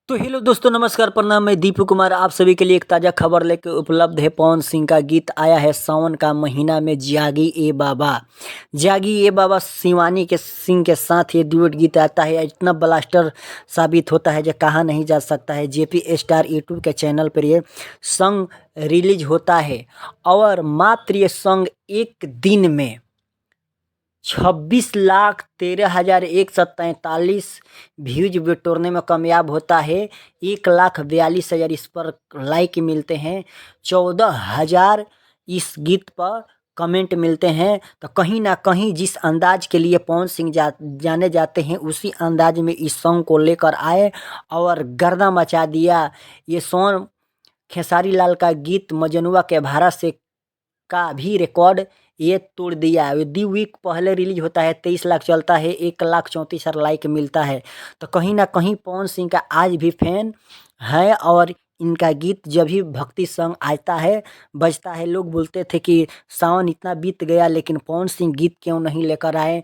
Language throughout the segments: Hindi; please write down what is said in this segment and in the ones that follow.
तो हेलो दोस्तों, नमस्कार, प्रणाम। मैं दीपू कुमार आप सभी के लिए एक ताज़ा खबर लेकर उपलब्ध है। पवन सिंह का गीत आया है सावन का महीना में, जागी ए बाबा। जागी ए बाबा शिवानी के सिंह के साथ ये ड्यूट गीत आता है। इतना ब्लास्टर साबित होता है जो कहा नहीं जा सकता है। जेपी स्टार यूट्यूब के चैनल पर ये सॉन्ग रिलीज होता है और मात्र ये सॉन्ग एक दिन में 26,13,143 व्यूज बटोरने में कामयाब होता है। 1,42,000 इस पर लाइक मिलते हैं। 14,000 इस गीत पर कमेंट मिलते हैं। तो कहीं ना कहीं जिस अंदाज के लिए पवन सिंह जाने जाते हैं, उसी अंदाज में इस सॉन्ग को लेकर आए और गर्दा मचा दिया। ये सॉन्ग खेसारी लाल का गीत मजनुआ के भाड़ा से का भी रिकॉर्ड ये तोड़ दिया। दी वीक पहले रिलीज होता है, 23 लाख चलता है, 1,34,000 लाइक मिलता है। तो कहीं ना कहीं पवन सिंह का आज भी फैन है और इनका गीत जब भी भक्ति सॉन्ग आता है, बजता है, लोग बोलते थे कि सावन इतना बीत गया लेकिन पवन सिंह गीत क्यों नहीं लेकर आए।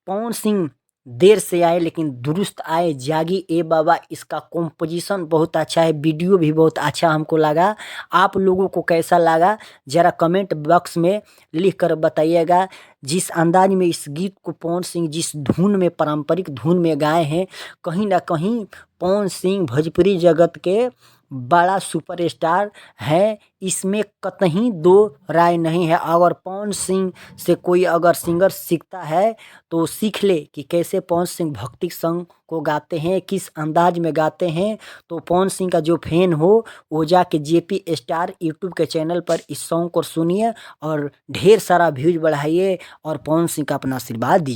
पवन सिंह देर से आए लेकिन दुरुस्त आए। जागी ए बाबा, इसका कॉम्पोजिशन बहुत अच्छा है, वीडियो भी बहुत अच्छा हमको लगा। आप लोगों को कैसा लगा ज़रा कमेंट बॉक्स में लिख कर बताइएगा। जिस अंदाज में इस गीत को पवन सिंह जिस धुन में, पारंपरिक धुन में गाए हैं, कहीं ना कहीं पवन सिंह भोजपुरी जगत के बड़ा सुपरस्टार है, इसमें कतई दो राय नहीं है। अगर पवन सिंह से कोई अगर सिंगर सीखता है तो सीख ले कि कैसे पवन सिंह भक्ति सॉन्ग को गाते हैं, किस अंदाज में गाते हैं। तो पवन सिंह का जो फैन हो वो जाके जेपी स्टार यूट्यूब के चैनल पर इस सॉन्ग को सुनिए और ढेर सारा व्यूज बढ़ाइए और पवन सिंह का अपना आशीर्वाद दीजिए।